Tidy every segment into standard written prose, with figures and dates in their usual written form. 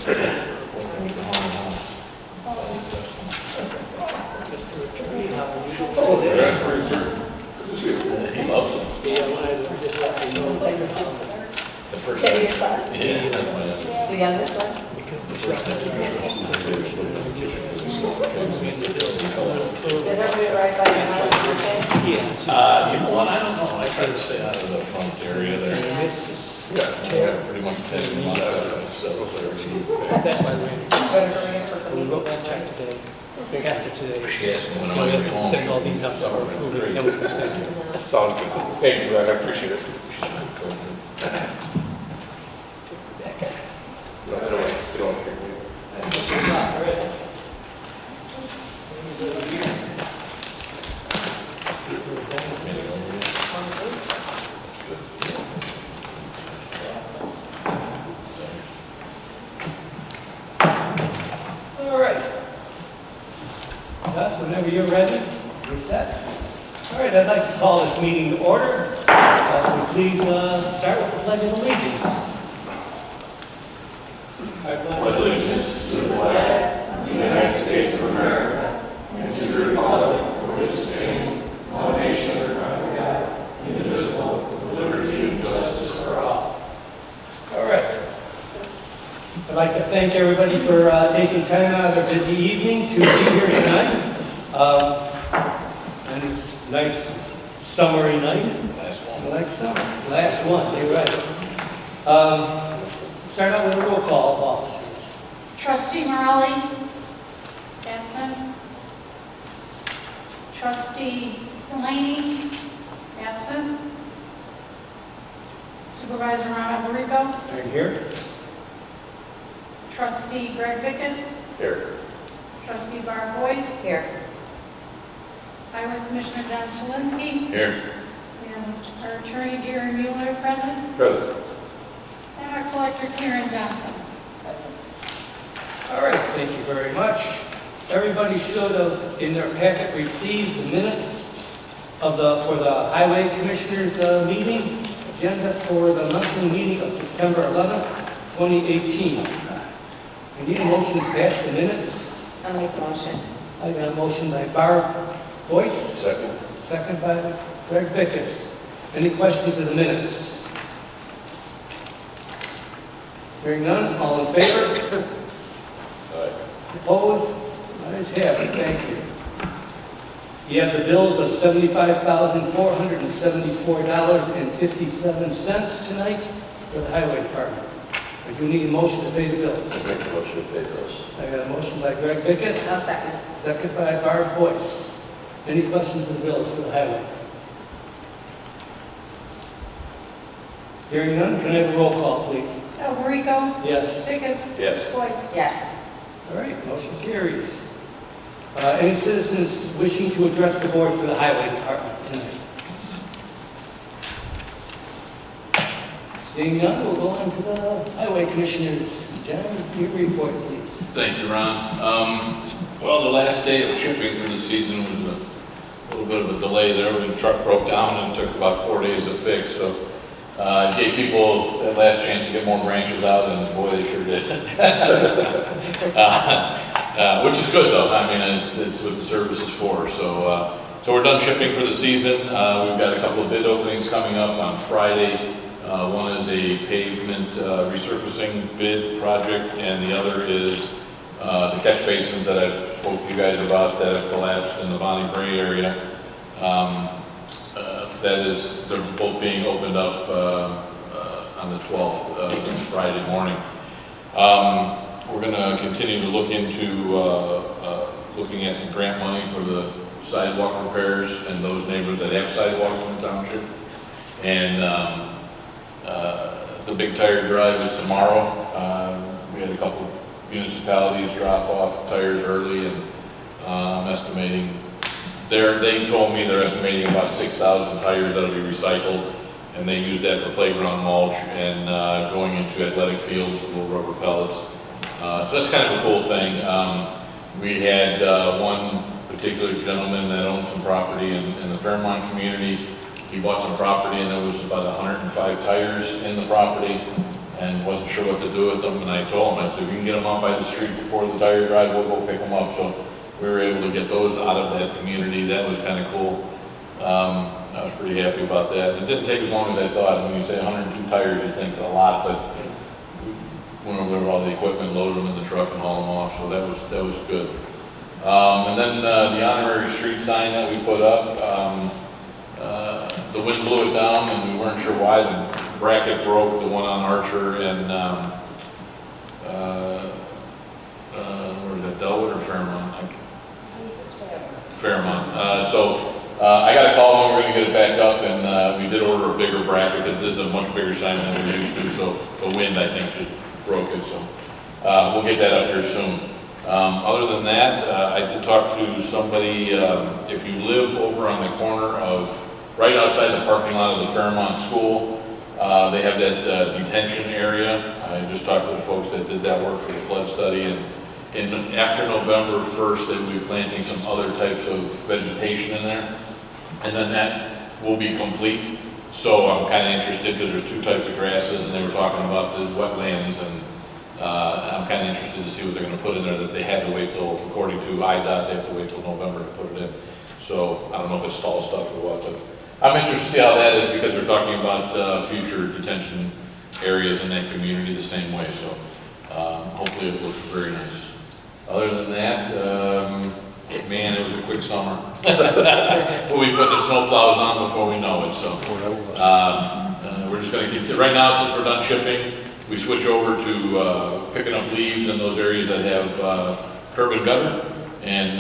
He loves them. The first one. Yeah, that's my youngest. The youngest one? Does everybody ride by your house? You know what, I don't know. I try to stay out of the front area there. Yeah, pretty much 10 miles out of several That's why we'll check today. Big after today. She asked me when I went home. Send all these up to our approval, then we can send you. Sounds good. Thank you, Red. I appreciate it. She's been going Get away. Get away. All right. Whenever you're ready, we're set. All right, I'd like to call this meeting to order. Please start with the Pledge of Allegiance. I pledge allegiance to the flag of the United States of America and to the republic for which it stands, one nation under God, indivisible, with liberty and justice for all. All right. I'd like to thank everybody for taking time out of their busy evening to be here tonight. And it's a nice summery night. Last one. Like summer. Last one, you're right. Start out with a roll call of officers. Trustee Morelli? Absent. Trustee Delaney? Absent. Supervisor Ron Alberico? Right here. Trustee Greg Vickus? Here. Trustee Barb Boyce? Here. Highway Commissioner John Shalinski? Here. And our attorney Gary Mueller present? Present. And our collector Karen Johnson? All right, thank you very much. Everybody should have, in their packet, received the minutes of for the Highway Commissioners meeting, agenda for the monthly meeting of September 11th, 2018. I need a motion to pass the minutes. I'll make the motion. I got a motion by Barb Boyce. Second. Second by Greg Vickus. Any questions of the minutes? Hearing none, all in favor? Aye. Opposed? Ayes have it, thank you. You have the bills of $75,474.57 tonight for the Highway Department. I do need a motion to pay the bills. I make a motion to pay those. I got a motion by Greg Vickus. I'll second. Second by Barb Boyce. Any questions of the bills for the Highway? Hearing none, can I have a roll call, please? Alberico? Yes. Vickus? Yes. Boyce? Yes. All right, motion carries. Any citizens wishing to address the board for the Highway Department tonight? Seeing none, we'll go on to the Highway Commissioners. John, your report, please. Thank you, Ron. Well, the last day of chipping for the season was a little bit of a delay there when the truck broke down and it took about 4 days to fix. So gave people that last chance to get more branches out, and boy, they sure did. Which is good, though. I mean, it's what the service is for. So we're done shipping for the season. We've got a couple of bid openings coming up on Friday. One is a pavement resurfacing bid project, and the other is the catch basins that I've spoke to you guys about that have collapsed in the Bonnie Bray area. They're both being opened up on the 12th, this Friday morning. We're going to continue to look into looking at some grant money for the sidewalk repairs and those neighborhoods that have sidewalks in the township. And the big tire drive is tomorrow. We had a couple municipalities drop off tires early, and I'm estimating, they told me they're estimating about 6,000 tires that'll be recycled, and they use that for playground mulch and going into athletic fields, little rubber pellets. So that's kind of a cool thing. We had one particular gentleman that owns some property in the Fairmont community. He bought some property, and there was about 105 tires in the property. and wasn't sure what to do with them, and I told him, I said, if you can get them out by the street before the tire drive, we'll go pick them up. So we were able to get those out of that community. That was kind of cool. I was pretty happy about that. It didn't take as long as I thought. When you say 102 tires, you think a lot, but went over all the equipment, loaded them in the truck, and hauled them off. So that was good. And then the honorary street sign that we put up, the wind blew it down, and we weren't sure why. The bracket broke, the one on Archer and where was that, Delwood or Fairmont? Fairmont. I got a call when we were going to get it back up, and we did order a bigger bracket because this is a much bigger sign than we used to. So the wind, I think, just broke it. So we'll get that up here soon. Other than that, I did talk to somebody. If you live over on the corner of right outside the parking lot of the Fairmont School, they have that detention area. I just talked to the folks that did that work for the flood study, and after November 1st, they will be planting some other types of vegetation in there, and then that will be complete. So I'm kind of interested because there's two types of grasses, and they were talking about the wetlands, and I'm kind of interested to see what they're going to put in there. That they had to wait till, according to IDOT, they have to wait till November to put it in. So I don't know if it's stall stuff or what, but I'm interested to see how that is because they're talking about future detention areas in that community the same way. So hopefully it looks very nice. Other than that, man, it was a quick summer. We'll be putting the snow plows on before we know it. So we're just going to keep. Right now, since we're done shipping, we switch over to picking up leaves in those areas that have curb and gutter, and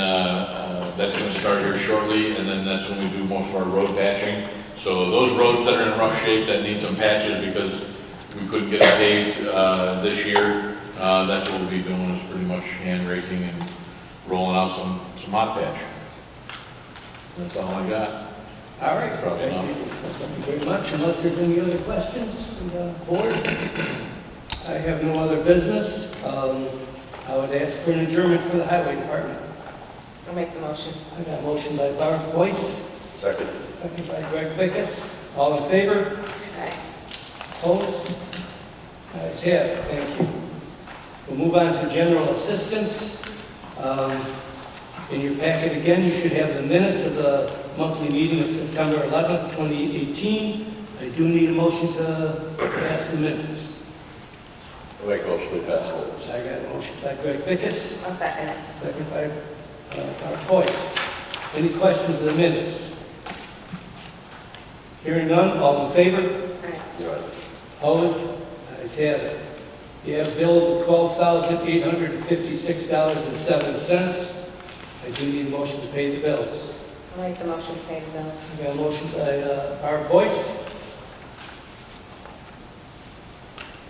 that's going to start here shortly. And then that's when we do most of our road patching. So those roads that are in rough shape that need some patches because we couldn't get it paved this year. That's what we'll be doing, is pretty much hand raking and rolling out some hot patch. That's all I got. All right, Probably thank you. Thank you very much. Unless there's any other questions from the board, I have no other business. I would ask for an adjournment for the highway department. I'll make the motion. I got a motion by Barb Boyce, Second. second by Greg Pickus. All in favor? Aye. Opposed? Ayes have it. Thank you. We'll move on to general assistance. In your packet again, you should have the minutes of the monthly meeting of September 11th, 2018. I do need a motion to pass the minutes. I'll make a motion to pass it. So I got a motion by Greg Pickus, I'll second it. second by Barb Boyce. Any questions of the minutes? Hearing none, all in favor? Aye. Right. Opposed? Ayes have it. You have bills of $12,856.07. I do need a motion to pay the bills. I'll make the motion to pay the bills. I got a motion by Barb Boyce.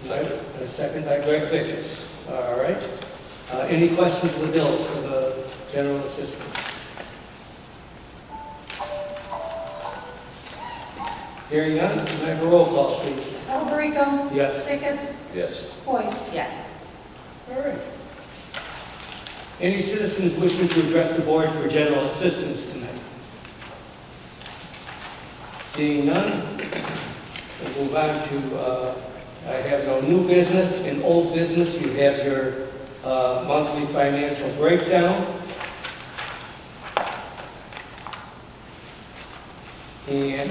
Second. A second by Greg Pickus. All right. Any questions of the bills for the general assistance? Hearing none, can I have a roll call, please? Alberico? Yes. Pickus? Yes. Boyce? Yes. All right. Any citizens wishing to address the board for general assistance tonight? Seeing none, we'll move on to, I have no new business. In old business, you have your monthly financial breakdown. And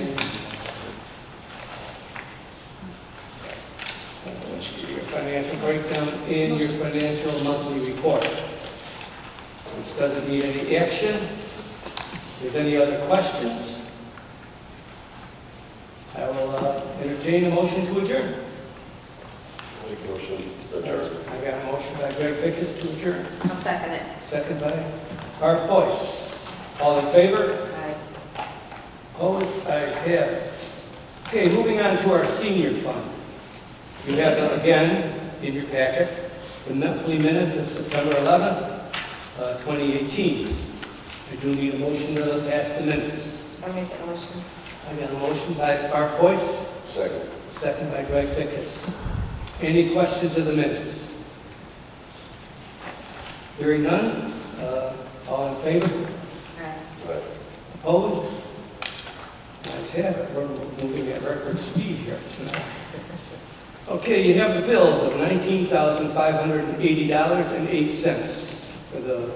your financial breakdown in your financial monthly report, which doesn't need any action. If there's any other questions, I will entertain a motion to adjourn. Make a motion to adjourn. I got a motion by Greg Pickus to adjourn. I'll second it. Second by Barb Boyce. All in favor? Aye. Opposed? Ayes have it. Okay, moving on to our senior fund. You have, again, in your packet, the monthly minutes of September 11th, 2018. I do need a motion to pass the minutes. I'll make that motion. I got a motion by Barb Boyce, Second. second by Greg Pickus. Any questions of the minutes? Hearing none, all in favor? Aye. Right. Opposed? Ayes have it. We're moving at record speed here tonight. Okay, you have the bills of $19,580.08 for the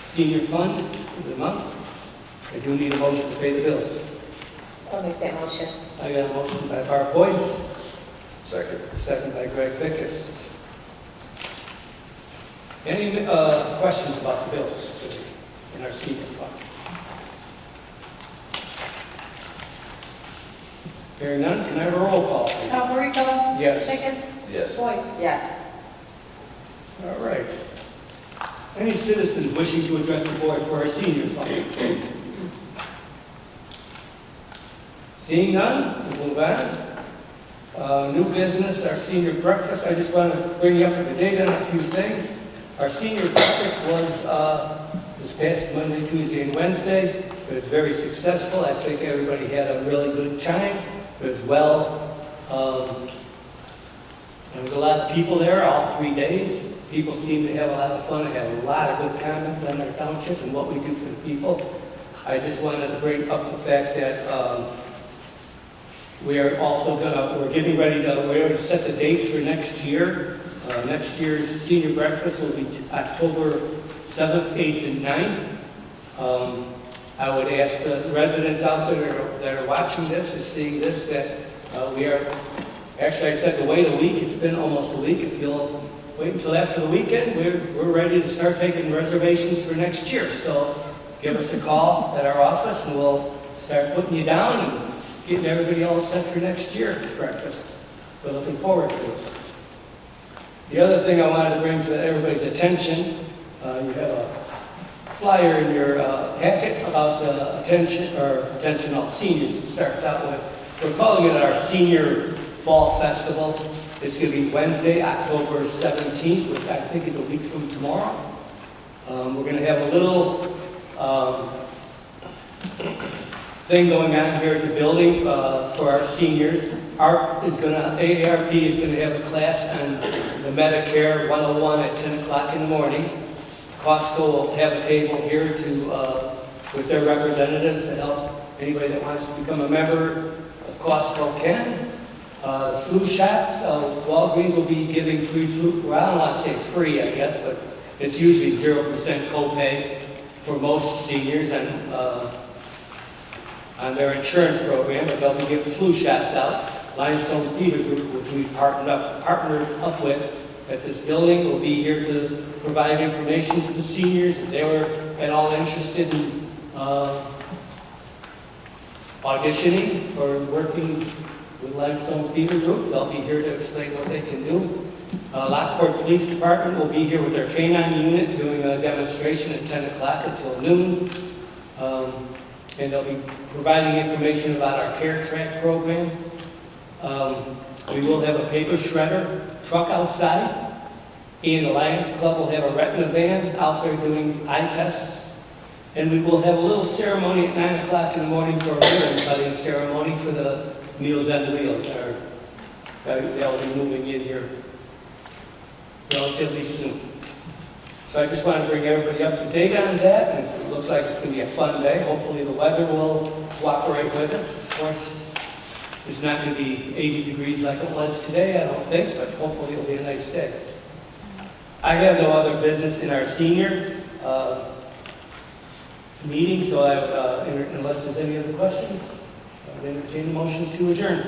senior fund for the month. I do need a motion to pay the bills. I'll make that motion. I got a motion by Barb Boyce, Second. second by Greg Pickus. Any questions about the bills today in our senior fund? Hearing none, can I have a roll call, please? Alberto. Yes. Pecos. Yes. Boyce. Yes. All right. Any citizens wishing to address the board for our senior fund? Seeing none, we'll move on. New business, our senior breakfast. I just want to bring you up to date on a few things. Our senior breakfast was this past Monday, Tuesday, and Wednesday. It was very successful. I think everybody had a really good time. It was well. There was a lot of people there all 3 days. People seemed to have a lot of fun. I had a lot of good comments on our township and what we do for the people. I just wanted to bring up the fact that we are also we're getting ready to, we already set the dates for next year. Next year's senior breakfast will be October 7th, 8th, and 9th. I would ask the residents out there that are watching this or seeing this that we are, actually I said to wait a week. It's been almost a week. If you'll wait until after the weekend, we're ready to start taking reservations for next year. So give us a call at our office and we'll start putting you down and getting everybody all set for next year's breakfast. We're looking forward to it. The other thing I wanted to bring to everybody's attention, you have a flyer in your packet about the attention of seniors. It starts out with, we're calling it our Senior Fall Festival. It's going to be Wednesday, October 17th, which I think is a week from tomorrow. We're going to have a little thing going on here at the building for our seniors. AARP is going to have a class on the Medicare 101 at 10 o'clock in the morning. Costco will have a table here with their representatives to help anybody that wants to become a member of Costco can. The flu shots, Walgreens will be giving free flu, well, I don't want to say free, I guess, but it's usually 0% copay for most seniors on their insurance program, but they'll be giving flu shots out. Limestone Fever Group, which we partnered up with at this building, will be here to provide information to the seniors if they were at all interested in auditioning or working with Limestone Fever Group. They'll be here to explain what they can do. Lockport Police Department will be here with their canine unit doing a demonstration at 10 o'clock until noon. And they'll be providing information about our Care Track program. We will have a paper shredder truck outside, and the Lions Club will have a retina van out there doing eye tests. And we will have a little ceremony at 9 o'clock in the morning for a ribbon cutting ceremony for the Meals on the Wheels. They'll be moving in here relatively soon. So I just want to bring everybody up to date on that, and it looks like it's going to be a fun day. Hopefully the weather will cooperate with us. Of course, it's not going to be 80 degrees like it was today, I don't think, but hopefully it'll be a nice day. I have no other business in our senior meeting, so unless there's any other questions, I would entertain a motion to adjourn.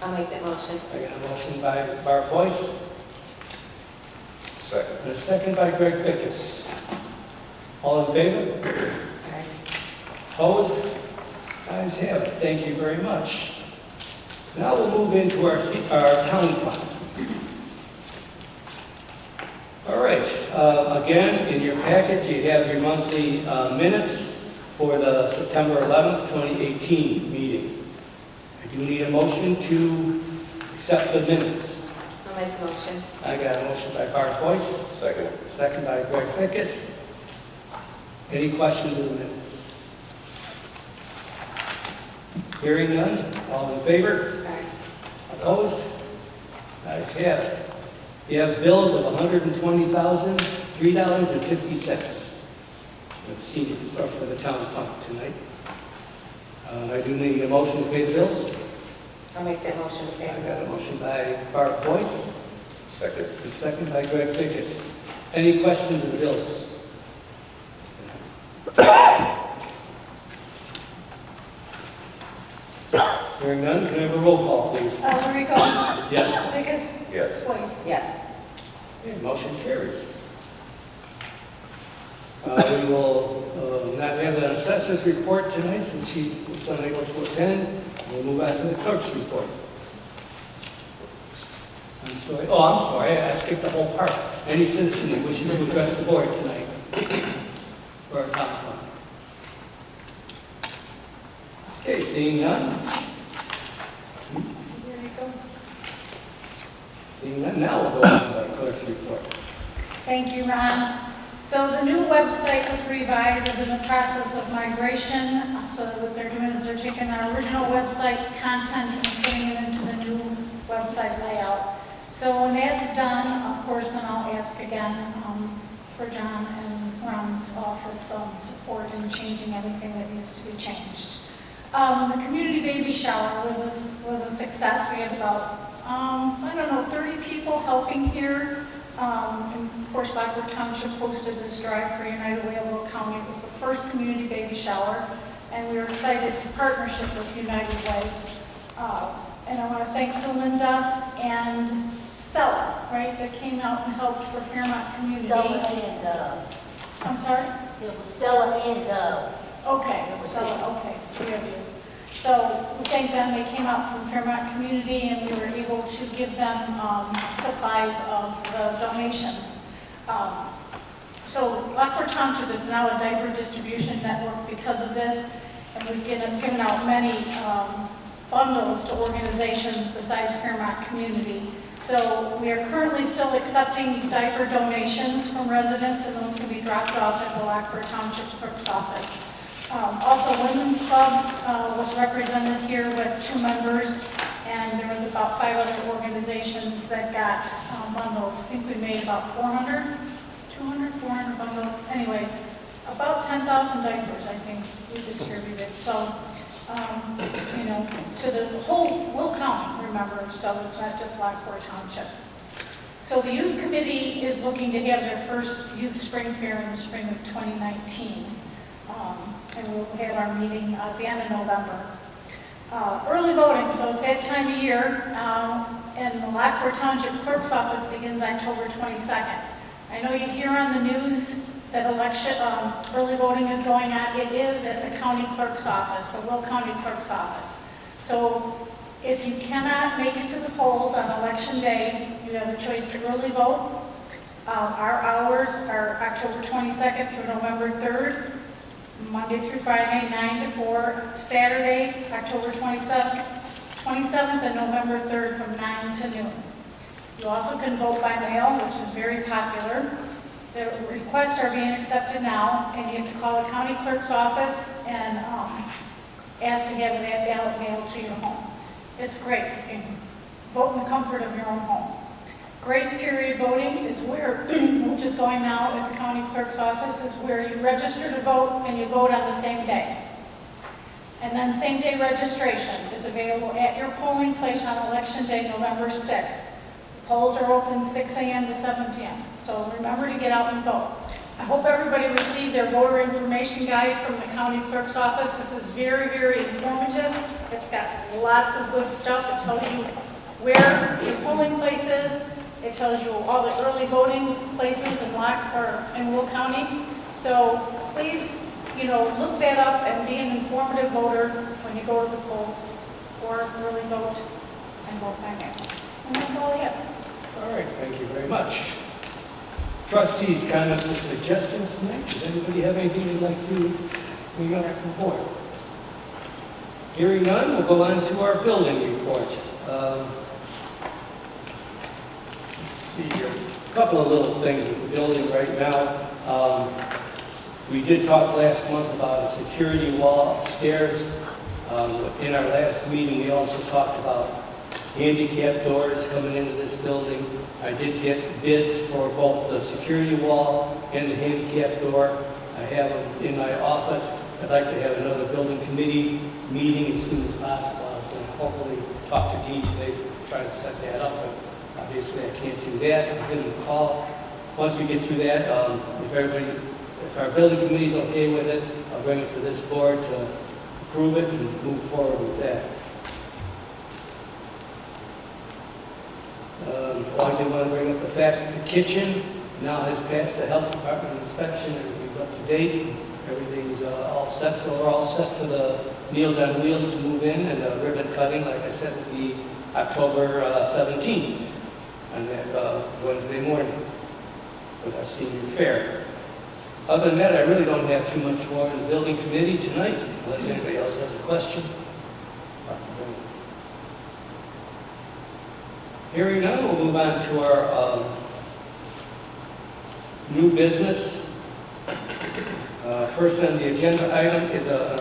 I'll make that motion. I got a motion by Barb Boyce. Second. And a second by Greg Pickus. All in favor? Aye. Opposed? Ayes have it. Thank you very much. Now we'll move into our town fund. All right. Again, in your packet, you have your monthly minutes for the September 11th, 2018 meeting. I do need a motion to accept the minutes. I'll make the motion. I got a motion by Barb Boyce. Second. Second by Greg Pickus. Any questions of the minutes? Hearing none, all in favor? Aye. Opposed? Ayes have it. You have bills of $120,003.50 for the town fund tonight. I do need a motion to pay the bills. I'll make that motion to pay I the got a bills. motion by Barb Boyce, Second. and second by Greg Pickett. Any questions of the bills? Hearing none, can I have a roll call, please? Rico. Yes. Lucas. Yes. Boyce. Yes. Okay, motion carries. We will not have an assessor's report tonight since she was unable to attend. We'll move on to the clerk's report. I'm sorry, I skipped the whole part. Any citizen that wishes to address the board tonight for a comment? Okay, seeing none. Rico. Seeing none, now we'll go on to the clerk's report. Thank you, Ron. So the new website with Revise is in the process of migration. So what they're doing is they're taking our original website content and putting it into the new website layout. So when that's done, of course, then I'll ask again for John and Ron's office support in changing anything that needs to be changed. The community baby shower was a success. We had about, 30 people helping here. And of course, Lockport Township hosted this drive for United Way of Will County. It was the first community baby shower, and we were excited to partnership with United Way. And I want to thank Linda and Stella, right, that came out and helped for Fairmont Community. Stella and Dove. I'm sorry? It was Stella and Dove. Okay, Stella, okay, three of you. So we thank them. They came out from Fairmont Community, and we were able to give them supplies of the donations. So Lockport Township is now a diaper distribution network because of this, and we've given out many bundles to organizations besides Fairmont Community. So we are currently still accepting diaper donations from residents, and those can be dropped off at the Lockport Township Clerk's office. Also, Women's Club was represented here with 2 members, and there was about 5 other organizations that got bundles. I think we made about 400 bundles. Anyway, about 10,000 diapers, I think, we distributed. So, to the whole Will County, remember, so it's not just Lockport Township. So the youth committee is looking to have their first youth spring fair in the spring of 2019. And we'll have our meeting at the end of November. Early voting, so it's that time of year, and the Lockport Township Clerk's office begins October 22nd. I know you hear on the news that early voting is going on. It is at the county clerk's office, the Will County Clerk's office. So if you cannot make it to the polls on election day, you have a choice to early vote. Our hours are October 22nd through November 3rd. Monday through Friday, 9 to 4. Saturday, October 27th and November 3rd from 9 to noon. You also can vote by mail, which is very popular. The requests are being accepted now, and you have to call the county clerk's office and ask to have that ballot mailed to your home. It's great. You can vote in the comfort of your own home. Grace period voting is where, which is going now at the county clerk's office, is where you register to vote and you vote on the same day. And then same day registration is available at your polling place on election day, November 6th. The polls are open 6 a.m. to 7 p.m. So remember to get out and vote. I hope everybody received their voter information guide from the county clerk's office. This is very, very informative. It's got lots of good stuff. It tells you where your polling place is. It tells you all the early voting places in Will County. So please, look that up and be an informative voter when you go to the polls, or early vote and vote by mail. And that's all I have. All right, thank you very much. Trustees, comments or suggestions tonight? Does anybody have anything they'd like to bring up to the board? Hearing none, we'll go on to our building report. See here, a couple of little things with the building right now. We did talk last month about a security wall upstairs. In our last meeting, we also talked about handicap doors coming into this building. I did get bids for both the security wall and the handicap door. I have them in my office. I'd like to have another building committee meeting as soon as possible. I was going to hopefully talk to Dean today to try to set that up, but obviously I can't do that. I'll give him a call. Once we get through that, if our building committee is okay with it, I'll bring it to this board to approve it and move forward with that. I did want to bring up the fact that the kitchen now has passed the health department inspection. Everything's up to date. Everything's all set. So we're all set for the Meals on Wheels to move in, and the ribbon cutting, like I said, will be October 17th on that Wednesday morning with our senior fair. Other than that, I really don't have too much more in the building committee tonight, unless anybody else has a question. Hearing none, we'll move on to our new business. First on the agenda item is a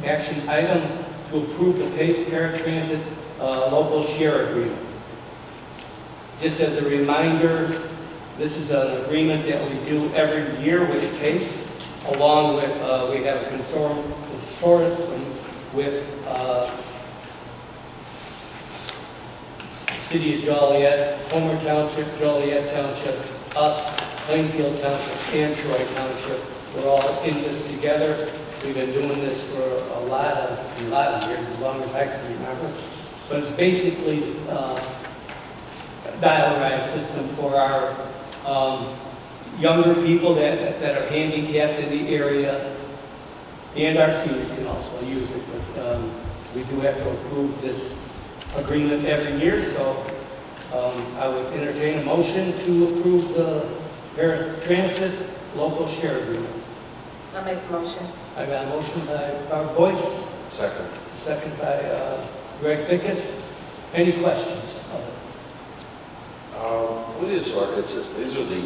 action item to approve the PACE Paratransit local share agreement. Just as a reminder, this is an agreement that we do every year with PACE, along with, we have a consortium with City of Joliet, Homer Township, Joliet Township, us, Plainfield Township, and Troy Township. We're all in this together. We've been doing this for a lot of years, as long as I can remember. But it's basically a dial ride system for our younger people that are handicapped in the area, and our seniors can also use it. But we do have to approve this agreement every year, so I would entertain a motion to approve the Paratransit local share agreement. I'll make the motion. I got a motion by Barb Boyce, Second. second by Greg Bickus. Any questions? What is our, these are the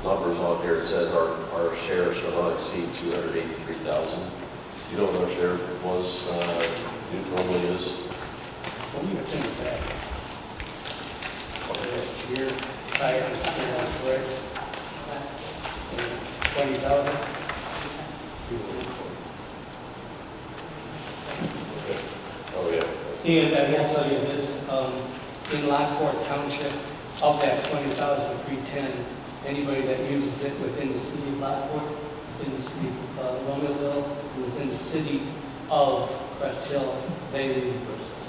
numbers on here. It says our share shall not exceed 283,000. You know what our share was, normally is? Well, you can send it back. Last year, I understand that's right. 20,000. Oh, yeah. And I will tell you this, in Lockport Township, of that 20,310, anybody that uses it within the city of Lockport, within the city of Romeoville, within the city of Crest Hill, they reimburse us.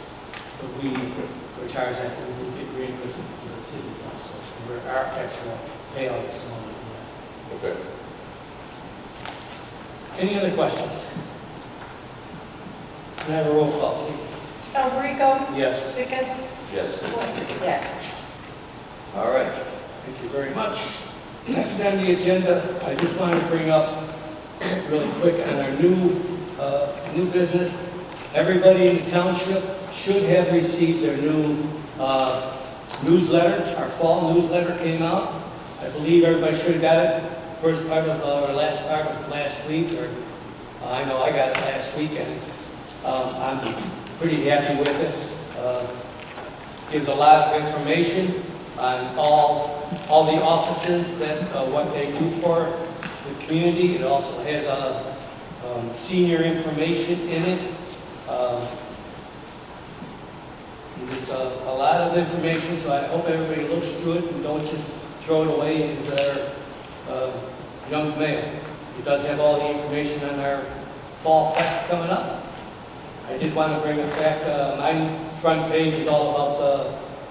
So we charge that, and we get reimbursed to the cities also. So our actual payout is smaller than that. Okay. Any other questions? Can I have a roll call, please? Rico, Yes. Bickus, Yes. Boyce. Yes. All right, thank you very much. Next on the agenda, I just wanted to bring up really quick on our new business. Everybody in the township should have received their new newsletter. Our fall newsletter came out. I believe everybody should have got it. First part of or last part of last week, or I know I got it last weekend. I'm pretty happy with it. Gives a lot of information on all the offices that what they do for the community. It also has senior information in it. It's a lot of information, so I hope everybody looks through it and don't just throw it away into their junk mail. It does have all the information on our Fall Fest coming up. I did want to bring it back. My front page is all about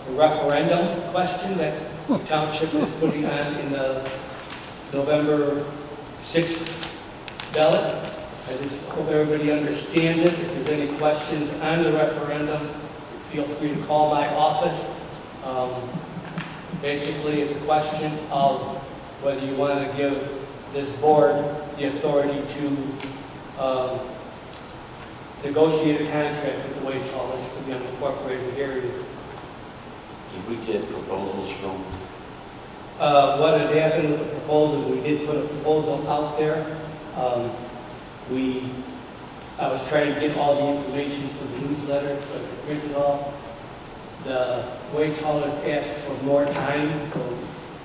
the referendum question that the township is putting on in the November 6th ballot. I just hope everybody understands it. If there's any questions on the referendum, feel free to call my office. Basically, it's a question of whether you want to give this board the authority to negotiate a contract with the waste haulers for the unincorporated areas. Did we get proposals from? What had happened with the proposals, we did put a proposal out there. I was trying to get all the information for the newsletter, so I could print it all. The waste haulers asked for more time,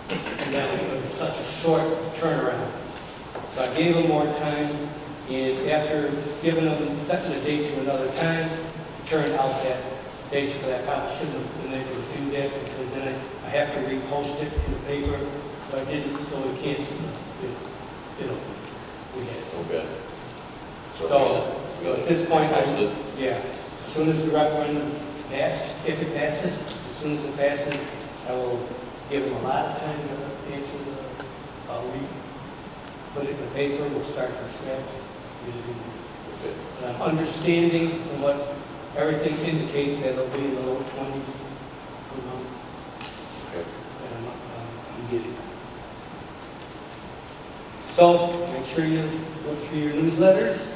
and then it was such a short turnaround. So I gave them more time. And after giving them, setting the date to another time, it turned out that basically I probably shouldn't have been able to do that because then I have to repost it in the paper. So I didn't, so we can't, we had. Okay. So at this point, Post it. yeah, as soon as the referendum is passed, if it passes, as soon as it passes, I will give them a lot of time to answer the, put it in the paper, we'll start from scratch. Okay. And I'm understanding from what everything indicates that it'll be in the low 20s per month. Okay. And I'm getting that. So make sure you look through your newsletters.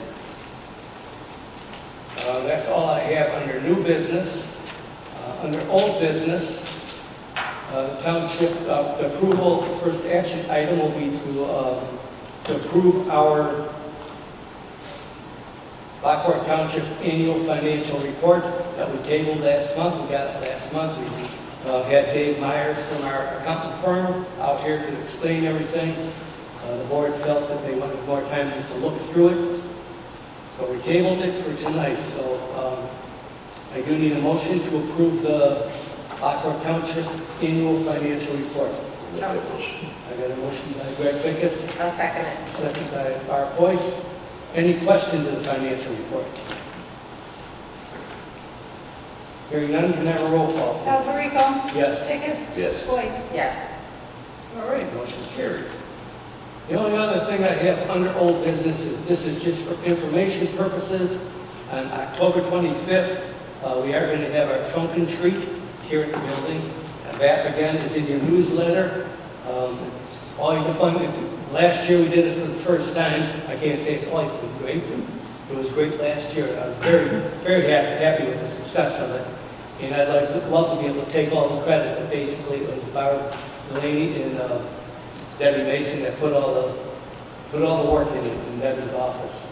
That's all I have under new business. Under old business, the township, the approval, the first action item will be to approve our Lockport Township's annual financial report that we tabled last month. We got it last month. We had Dave Myers from our accountant firm out here to explain everything. The board felt that they wanted more time just to look through it. So we tabled it for tonight. So I do need a motion to approve the Lockport Township annual financial report. Make that motion. I got a motion by Greg Bickus, I'll second it. second by Barb Boyce. Any questions of the financial report? Hearing none, can I have a roll call, please? Alberico? Yes. Tracus? Yes. Boyce? Yes. All right, motion carries. The only other thing I have under old business is, this is just for information purposes. On October 25th, we are going to have our trunk and treat here at the building. And that, again, is in your newsletter. It's always a fun, last year we did it for the first time. I can't say it's always been great, but it was great last year. I was very, very happy with the success of it. And I'd love to be able to take all the credit, but basically it was Barb Delaney and Debbie Mason that put all the work in Debbie's office.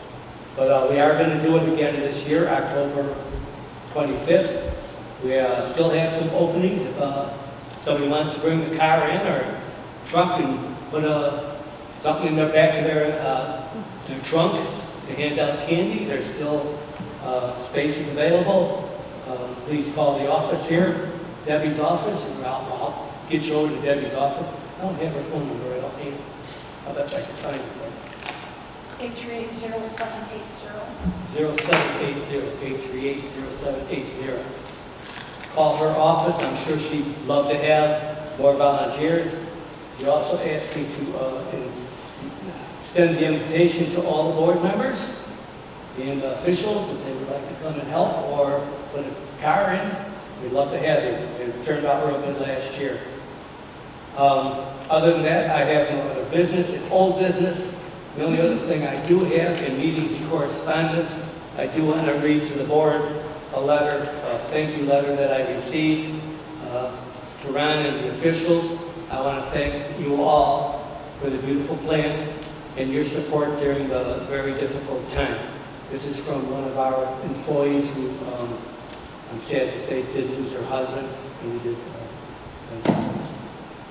But we are going to do it again this year, October 25th. We still have some openings. If somebody wants to bring the car in or truck and put something in the back of their trunks to hand out candy, there's still spaces available. Please call the office here, Debbie's office, and I'll get you over to Debbie's office. I don't have her phone number right offhand. I'll bet I can find it. 838-0780. 0780-838-0780. Call her office. I'm sure she'd love to have more volunteers. You also asked me to extend the invitation to all the board members and officials if they would like to come and help or put a car in. We'd love to have these. They turned out real good last year. Other than that, I have no other business. In old business, the only other thing I do have in meetings and correspondence, I do want to read to the board a letter, a thank you letter that I received to Ron and the officials. I want to thank you all for the beautiful plant and your support during the very difficult time. This is from one of our employees who, I'm sad to say, did lose her husband, and we did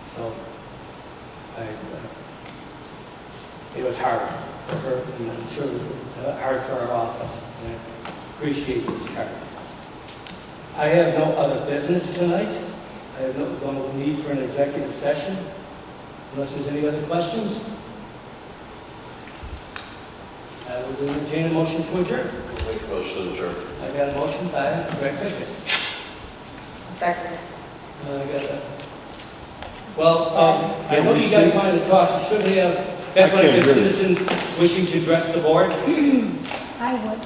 so it was hard for her, and I'm sure it was hard for our office. And I appreciate this card. I have no other business tonight. I have no need for an executive session, unless there's any other questions. I will entertain a motion to adjourn. Make a motion to adjourn. I got a motion by Greg Bickus. Second. I got a. Well, I know you guys wanted to talk. You should have. That's what I said. Citizens wishing to address the board. I would.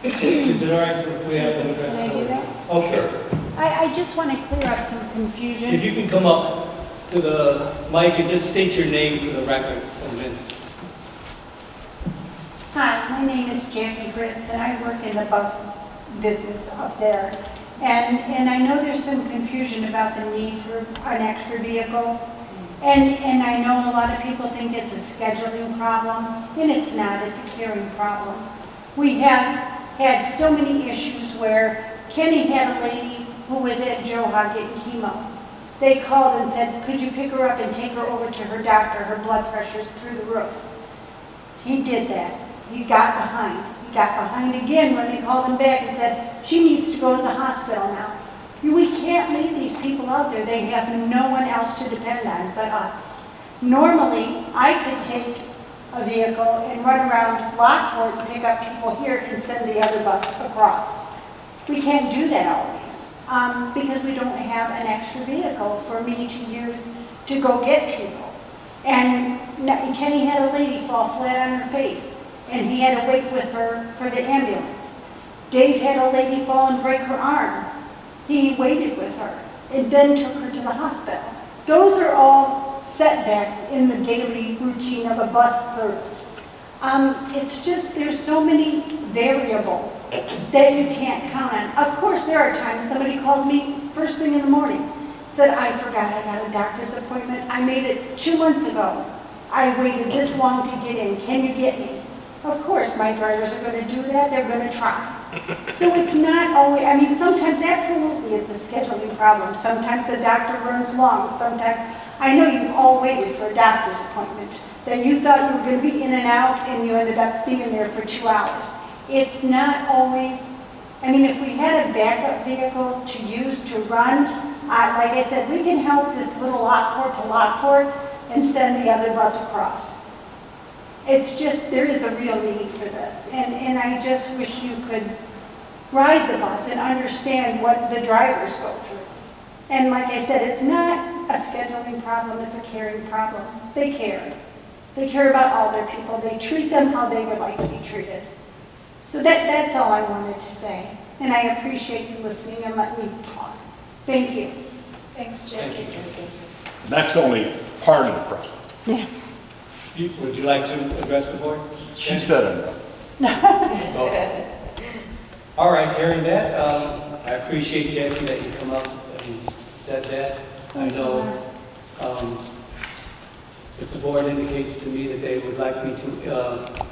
Is it all right if we have them address Can I the do board? that? Okay. I just want to clear up some confusion. If you can come up to the mic and just state your name for the record for a minute. Hi, my name is Jackie Fritz, and I work in the bus business up there. And I know there's some confusion about the need for an extra vehicle. And I know a lot of people think it's a scheduling problem, and it's not, it's a caring problem. We have had so many issues where Kenny had a lady who was at Johog getting chemo. They called and said, could you pick her up and take her over to her doctor? Her blood pressure's through the roof. He did that. He got behind. He got behind again when they called him back and said, she needs to go to the hospital now. We can't leave these people out there. They have no one else to depend on but us. Normally, I could take a vehicle and run around Lockport and pick up people here and send the other bus across. We can't do that always because we don't have an extra vehicle for me to use to go get people. And Kenny had a lady fall flat on her face, and he had to wait with her for the ambulance. Dave had a lady fall and break her arm. He waited with her and then took her to the hospital. Those are all setbacks in the daily routine of a bus service. It's just, there's so many variables that you can't count on. Of course, there are times somebody calls me first thing in the morning, said, I forgot I got a doctor's appointment. I made it 2 months ago. I waited this long to get in. Can you get me? Of course, my drivers are going to do that. They're going to try. So it's not always, I mean, sometimes absolutely it's a scheduling problem. Sometimes the doctor runs long. Sometimes, I know you've all waited for a doctor's appointment that you thought you were going to be in and out and you ended up being there for 2 hours. It's not always, I mean, if we had a backup vehicle to use to run, like I said, we can help this little Lockport to Lockport and send the other bus across. It's just, there is a real need for this. And I just wish you could ride the bus and understand what the drivers go through. And like I said, it's not a scheduling problem, it's a caring problem. They care. They care about all their people. They treat them how they would like to be treated. So that's all I wanted to say. And I appreciate you listening and letting me talk. Thank you. Thanks, Jackie. That's only part of the problem. Yeah. Would you like to address the board? She said enough. Okay. All right, hearing that, I appreciate, Jackie, that you come up and said that. I know if the board indicates to me that they would like me to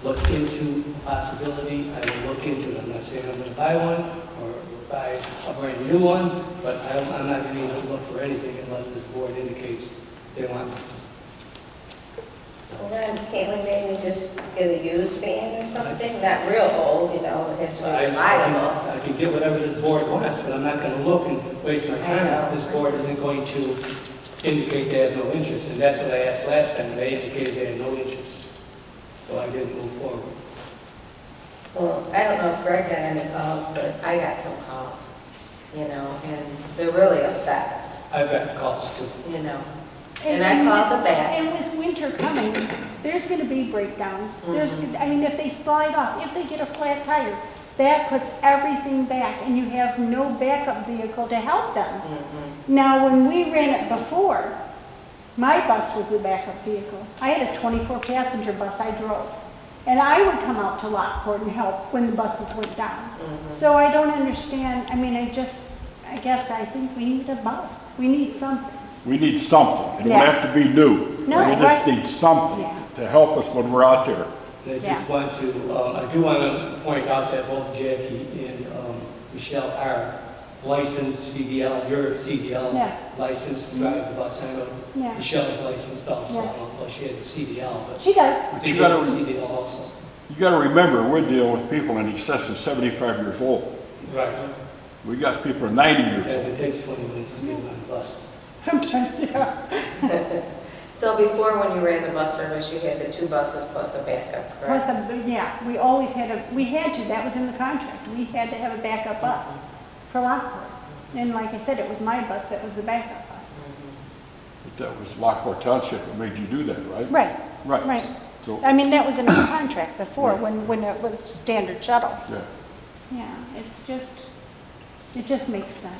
look into a possibility, I will look into it. I'm not saying I'm going to buy one or buy a brand new one, but I'm not going to look for anything unless the board indicates they want it. Well, then, can't we maybe just get a used van or something? Not real old, you know, it's reliable. I can get whatever this board wants, but I'm not going to look and waste my time if this board isn't going to indicate they have no interest. And that's what I asked last time. They indicated they had no interest. So I didn't move forward. Well, I don't know if Greg got any calls, but I got some calls, you know, and they're really upset, I've got calls too. you know. And I called them back. And with winter coming, there's going to be breakdowns. I mean, if they slide off, if they get a flat tire, that puts everything back, and you have no backup vehicle to help them. Now, when we ran it before, my bus was the backup vehicle. I had a 24-passenger bus I drove, and I would come out to Lockport and help when the buses went down. So I don't understand. I mean, I guess I think we need a bus. We need something. We need something. It don't Yeah. have to be new. No, We just need something Yeah. to help us when we're out there. I just want to, I do want to point out that both Jackie and Michelle are licensed CDL. You're CDL Yes. licensed to drive the bus. I know Yeah. Michelle's licensed also. Yes. Well, she has a CDL, but She does. I think You gotta she has a CDL also. You got to remember, we're dealing with people in excess of 75 years old. Right. We got people 90 years Because old. it takes 20 minutes to get on the bus. Sometimes, yeah. So before, when you ran the bus service, you had the 2 buses plus a backup, Plus, correct? yeah, we always had to, that was in the contract. We had to have a backup bus for Lockport. And like I said, it was my bus that was the backup bus. But that was Lockport Township that made you do that, right? Right, Right. right. So, I mean, that was in our contract before, when it was standard shuttle. yeah. Yeah, it just makes sense.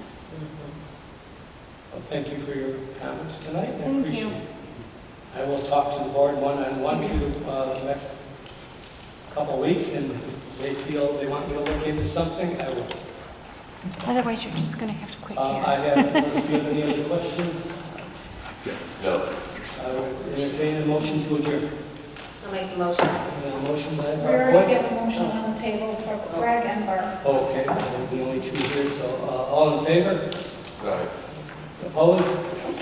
Well, thank you for your comments tonight. I Thank appreciate you. it. I will talk to the board one-on-one through the next couple of weeks, and if they feel they want me to look into something, I will. Otherwise, you're just going to have to quit I here. have, unless you have any other questions, No. I would entertain a motion to adjourn. I'll make the motion. A motion by We Barb already Boyce. have a motion on the table for Greg and Barb. Okay, there's the only 2 here, so all in favor? Right. Opposed?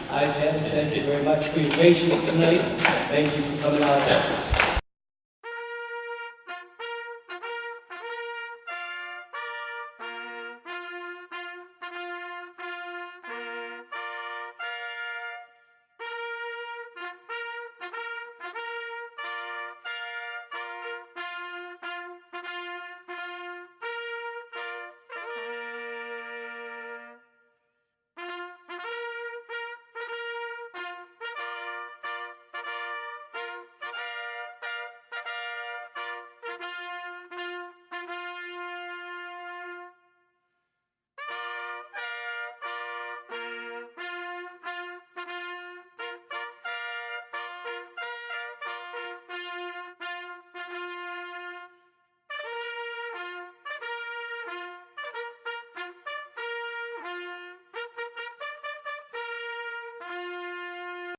Ayes have it. Thank you very much for your patience tonight. Thank you for coming out.